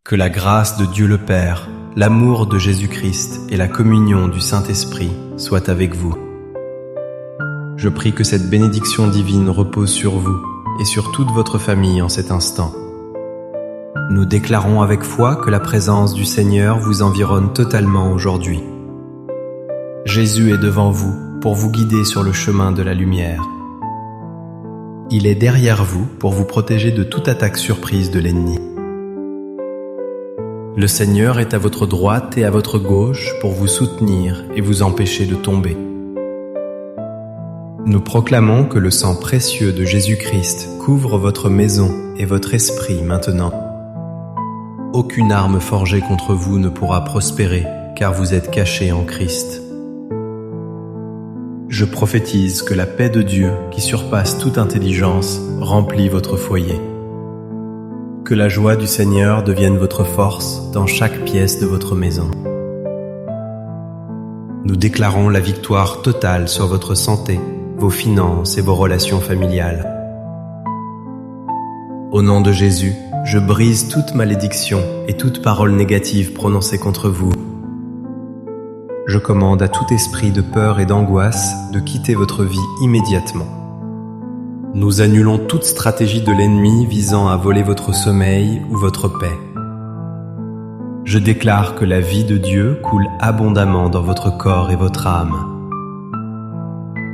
Que la grâce de Dieu le Père, l'amour de Jésus-Christ et la communion du Saint-Esprit soient avec vous. Je prie que cette bénédiction divine repose sur vous et sur toute votre famille en cet instant. Nous déclarons avec foi que la présence du Seigneur vous environne totalement aujourd'hui. Jésus est devant vous pour vous guider sur le chemin de la lumière. Il est derrière vous pour vous protéger de toute attaque surprise de l'ennemi. Le Seigneur est à votre droite et à votre gauche pour vous soutenir et vous empêcher de tomber. Nous proclamons que le sang précieux de Jésus-Christ couvre votre maison et votre esprit maintenant. Aucune arme forgée contre vous ne pourra prospérer, car vous êtes cachés en Christ. Je prophétise que la paix de Dieu, qui surpasse toute intelligence, remplit votre foyer. Que la joie du Seigneur devienne votre force dans chaque pièce de votre maison. Nous déclarons la victoire totale sur votre santé, vos finances et vos relations familiales. Au nom de Jésus, je brise toute malédiction et toute parole négative prononcée contre vous. Je commande à tout esprit de peur et d'angoisse de quitter votre vie immédiatement. Nous annulons toute stratégie de l'ennemi visant à voler votre sommeil ou votre paix. Je déclare que la vie de Dieu coule abondamment dans votre corps et votre âme.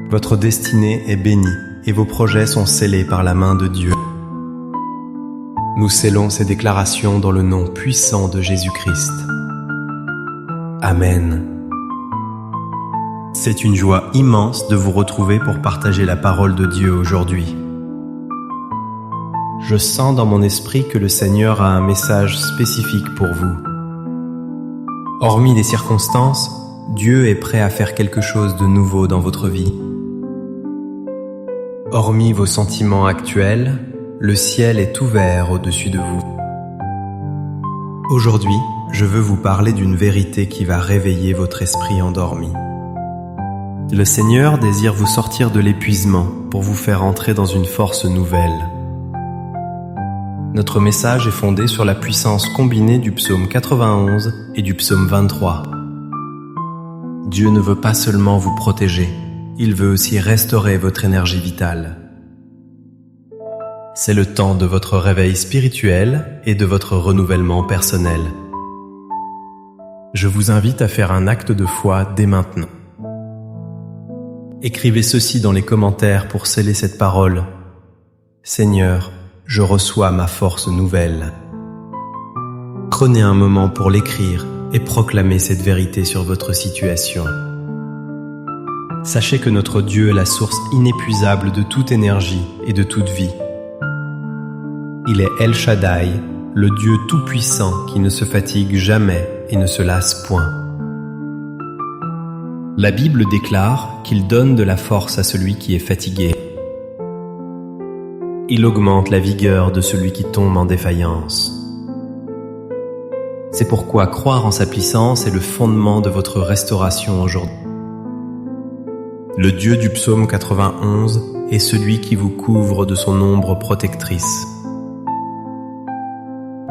Votre destinée est bénie et vos projets sont scellés par la main de Dieu. Nous scellons ces déclarations dans le nom puissant de Jésus-Christ. Amen. C'est une joie immense de vous retrouver pour partager la parole de Dieu aujourd'hui. Je sens dans mon esprit que le Seigneur a un message spécifique pour vous. Hormis les circonstances, Dieu est prêt à faire quelque chose de nouveau dans votre vie. Hormis vos sentiments actuels, le ciel est ouvert au-dessus de vous. Aujourd'hui, je veux vous parler d'une vérité qui va réveiller votre esprit endormi. Le Seigneur désire vous sortir de l'épuisement pour vous faire entrer dans une force nouvelle. Notre message est fondé sur la puissance combinée du psaume 91 et du psaume 23. Dieu ne veut pas seulement vous protéger, il veut aussi restaurer votre énergie vitale. C'est le temps de votre réveil spirituel et de votre renouvellement personnel. Je vous invite à faire un acte de foi dès maintenant. Écrivez ceci dans les commentaires pour sceller cette parole. Seigneur, je reçois ma force nouvelle. Prenez un moment pour l'écrire et proclamez cette vérité sur votre situation. Sachez que notre Dieu est la source inépuisable de toute énergie et de toute vie. Il est El Shaddai, le Dieu tout-puissant qui ne se fatigue jamais et ne se lasse point. La Bible déclare qu'il donne de la force à celui qui est fatigué. Il augmente la vigueur de celui qui tombe en défaillance. C'est pourquoi croire en sa puissance est le fondement de votre restauration aujourd'hui. Le Dieu du psaume 91 est celui qui vous couvre de son ombre protectrice.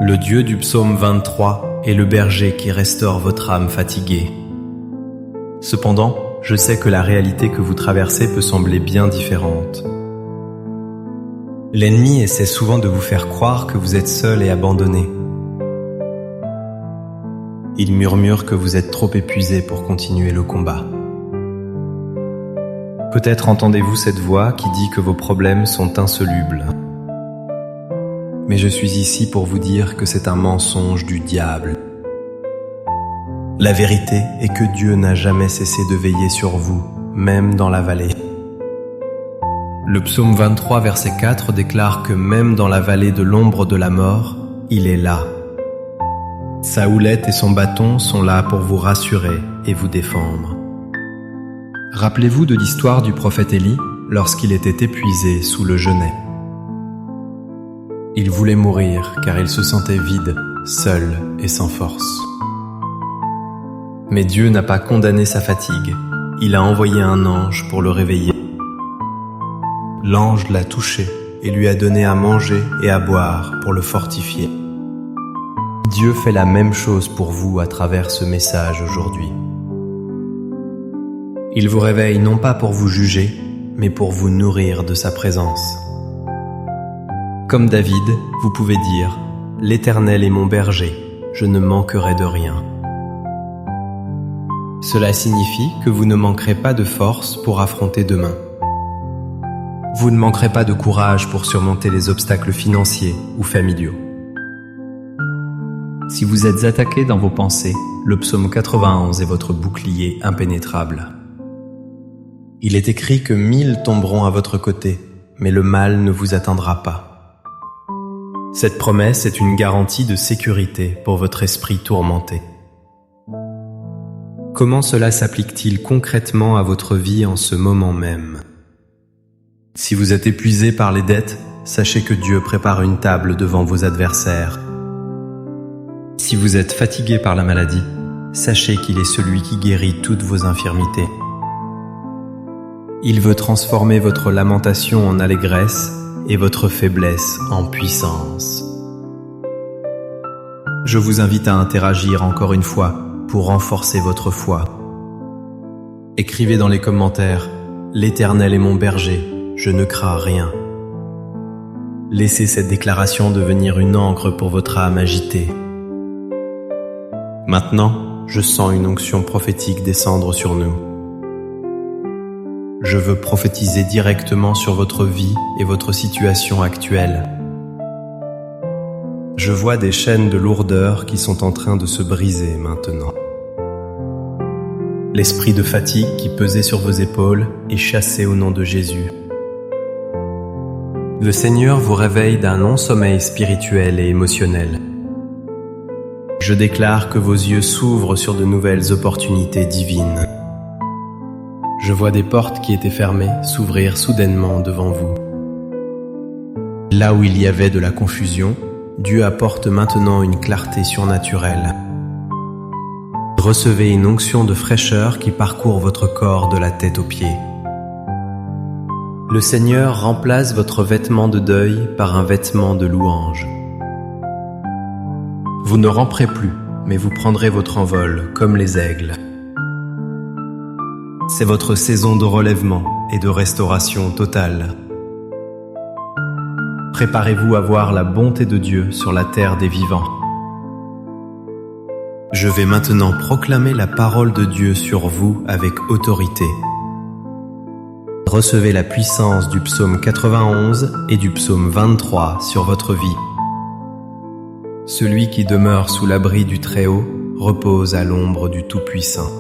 Le Dieu du psaume 23 est le berger qui restaure votre âme fatiguée. Cependant, je sais que la réalité que vous traversez peut sembler bien différente. L'ennemi essaie souvent de vous faire croire que vous êtes seul et abandonné. Il murmure que vous êtes trop épuisé pour continuer le combat. Peut-être entendez-vous cette voix qui dit que vos problèmes sont insolubles. Mais je suis ici pour vous dire que c'est un mensonge du diable. La vérité est que Dieu n'a jamais cessé de veiller sur vous, même dans la vallée. Le psaume 23, verset 4 déclare que même dans la vallée de l'ombre de la mort, il est là. Sa houlette et son bâton sont là pour vous rassurer et vous défendre. Rappelez-vous de l'histoire du prophète Élie lorsqu'il était épuisé sous le genêt. Il voulait mourir car il se sentait vide, seul et sans force. Mais Dieu n'a pas condamné sa fatigue, il a envoyé un ange pour le réveiller. L'ange l'a touché et lui a donné à manger et à boire pour le fortifier. Dieu fait la même chose pour vous à travers ce message aujourd'hui. Il vous réveille non pas pour vous juger, mais pour vous nourrir de sa présence. Comme David, vous pouvez dire « L'Éternel est mon berger, je ne manquerai de rien ». Cela signifie que vous ne manquerez pas de force pour affronter demain. Vous ne manquerez pas de courage pour surmonter les obstacles financiers ou familiaux. Si vous êtes attaqué dans vos pensées, le psaume 91 est votre bouclier impénétrable. Il est écrit que 1000 tomberont à votre côté, mais le mal ne vous atteindra pas. Cette promesse est une garantie de sécurité pour votre esprit tourmenté. Comment cela s'applique-t-il concrètement à votre vie en ce moment même? Si vous êtes épuisé par les dettes, sachez que Dieu prépare une table devant vos adversaires. Si vous êtes fatigué par la maladie, sachez qu'il est celui qui guérit toutes vos infirmités. Il veut transformer votre lamentation en allégresse et votre faiblesse en puissance. Je vous invite à interagir encore une fois pour renforcer votre foi. Écrivez dans les commentaires « L'Éternel est mon berger, je ne crains rien ». Laissez cette déclaration devenir une ancre pour votre âme agitée. Maintenant, je sens une onction prophétique descendre sur nous. Je veux prophétiser directement sur votre vie et votre situation actuelle. Je vois des chaînes de lourdeur qui sont en train de se briser maintenant. L'esprit de fatigue qui pesait sur vos épaules est chassé au nom de Jésus. Le Seigneur vous réveille d'un non-sommeil spirituel et émotionnel. Je déclare que vos yeux s'ouvrent sur de nouvelles opportunités divines. Je vois des portes qui étaient fermées s'ouvrir soudainement devant vous. Là où il y avait de la confusion, Dieu apporte maintenant une clarté surnaturelle. Recevez une onction de fraîcheur qui parcourt votre corps de la tête aux pieds. Le Seigneur remplace votre vêtement de deuil par un vêtement de louange. Vous ne ramperez plus, mais vous prendrez votre envol comme les aigles. C'est votre saison de relèvement et de restauration totale. Préparez-vous à voir la bonté de Dieu sur la terre des vivants. Je vais maintenant proclamer la parole de Dieu sur vous avec autorité. Recevez la puissance du psaume 91 et du psaume 23 sur votre vie. Celui qui demeure sous l'abri du Très-Haut repose à l'ombre du Tout-Puissant.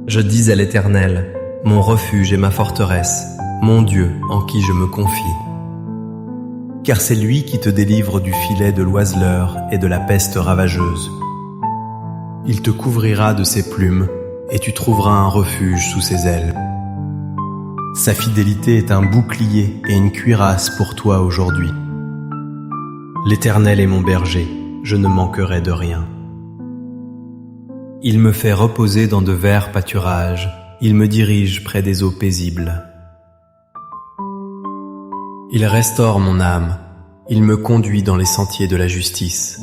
Je dis à l'Éternel, mon refuge et ma forteresse, mon Dieu en qui je me confie. Car c'est lui qui te délivre du filet de l'oiseleur et de la peste ravageuse. Il te couvrira de ses plumes et tu trouveras un refuge sous ses ailes. Sa fidélité est un bouclier et une cuirasse pour toi aujourd'hui. L'Éternel est mon berger, je ne manquerai de rien. Il me fait reposer dans de verts pâturages, il me dirige près des eaux paisibles. Il restaure mon âme, il me conduit dans les sentiers de la justice.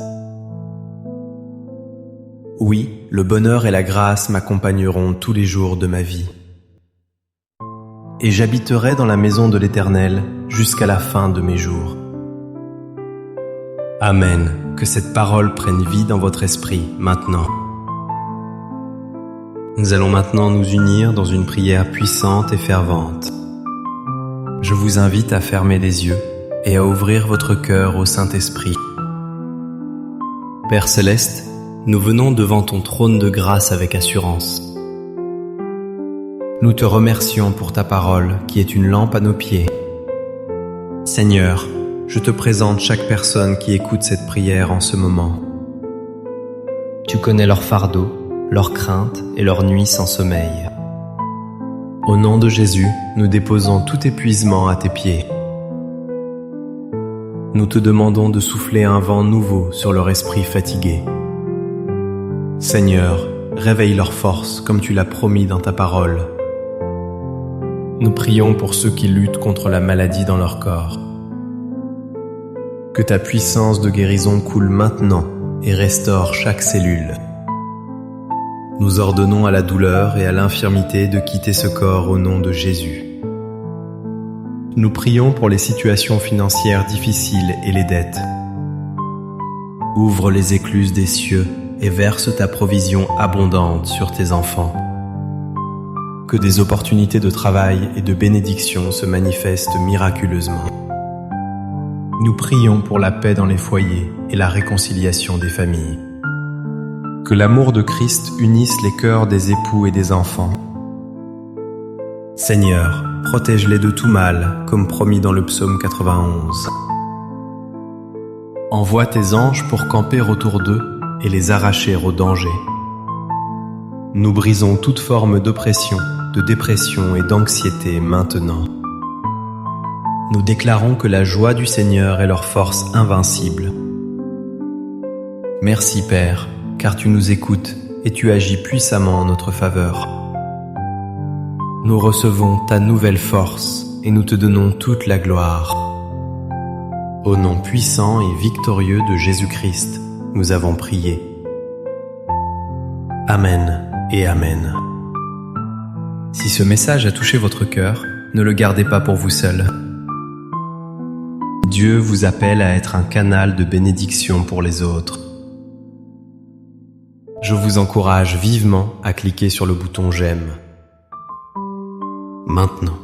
Oui, le bonheur et la grâce m'accompagneront tous les jours de ma vie. Et j'habiterai dans la maison de l'Éternel jusqu'à la fin de mes jours. Amen, que cette parole prenne vie dans votre esprit maintenant. Nous allons maintenant nous unir dans une prière puissante et fervente. Je vous invite à fermer les yeux et à ouvrir votre cœur au Saint-Esprit. Père Céleste, nous venons devant ton trône de grâce avec assurance. Nous te remercions pour ta parole qui est une lampe à nos pieds. Seigneur, je te présente chaque personne qui écoute cette prière en ce moment. Tu connais leurs fardeaux, leurs craintes et leurs nuits sans sommeil. Au nom de Jésus, nous déposons tout épuisement à tes pieds. Nous te demandons de souffler un vent nouveau sur leur esprit fatigué. Seigneur, réveille leur force comme tu l'as promis dans ta parole. Nous prions pour ceux qui luttent contre la maladie dans leur corps. Que ta puissance de guérison coule maintenant et restaure chaque cellule. Nous ordonnons à la douleur et à l'infirmité de quitter ce corps au nom de Jésus. Nous prions pour les situations financières difficiles et les dettes. Ouvre les écluses des cieux et verse ta provision abondante sur tes enfants. Que des opportunités de travail et de bénédiction se manifestent miraculeusement. Nous prions pour la paix dans les foyers et la réconciliation des familles. Que l'amour de Christ unisse les cœurs des époux et des enfants. Seigneur, protège-les de tout mal, comme promis dans le psaume 91. Envoie tes anges pour camper autour d'eux et les arracher au danger. Nous brisons toute forme d'oppression, de dépression et d'anxiété maintenant. Nous déclarons que la joie du Seigneur est leur force invincible. Merci Père, car tu nous écoutes et tu agis puissamment en notre faveur. Nous recevons ta nouvelle force et nous te donnons toute la gloire. Au nom puissant et victorieux de Jésus-Christ, nous avons prié. Amen et Amen. Si ce message a touché votre cœur, ne le gardez pas pour vous seul. Dieu vous appelle à être un canal de bénédiction pour les autres. Je vous encourage vivement à cliquer sur le bouton j'aime. Maintenant.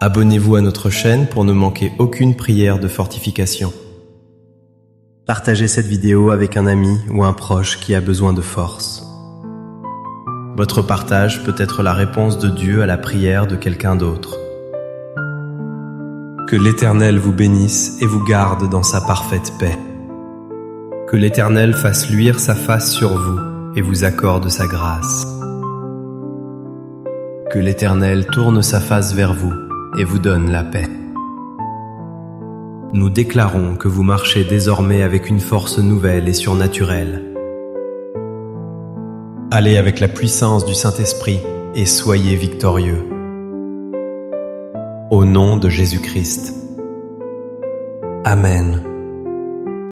Abonnez-vous à notre chaîne pour ne manquer aucune prière de fortification. Partagez cette vidéo avec un ami ou un proche qui a besoin de force. Votre partage peut être la réponse de Dieu à la prière de quelqu'un d'autre. Que l'Éternel vous bénisse et vous garde dans sa parfaite paix. Que l'Éternel fasse luire sa face sur vous et vous accorde sa grâce. Que l'Éternel tourne sa face vers vous et vous donne la paix. Nous déclarons que vous marchez désormais avec une force nouvelle et surnaturelle. Allez avec la puissance du Saint-Esprit et soyez victorieux. Au nom de Jésus-Christ. Amen.